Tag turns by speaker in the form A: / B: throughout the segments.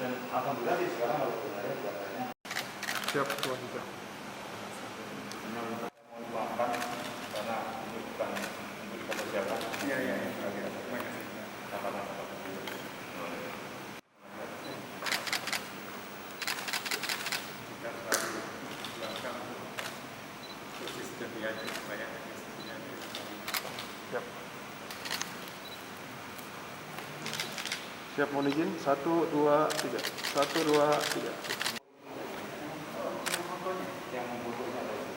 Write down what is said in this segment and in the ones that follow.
A: Dan alhamdulillah sih sekarang kalau sebenarnya datanya
B: siap Tuhan juga.
A: Mau dimaafkan karena ini bukan untuk dipersiapkan. Iya. Terima kasih. Sama-sama. Kita selalu belakang khusus demi aja supaya
B: Siap. Siap, mohon izin. 1, 2, 3. 1, 2, 3.
A: yang membutuhkan ada itu.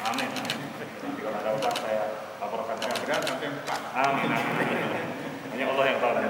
A: Amin. Nanti kalau ada apa saya laporkan. Amin. Hanya Allah yang tahu.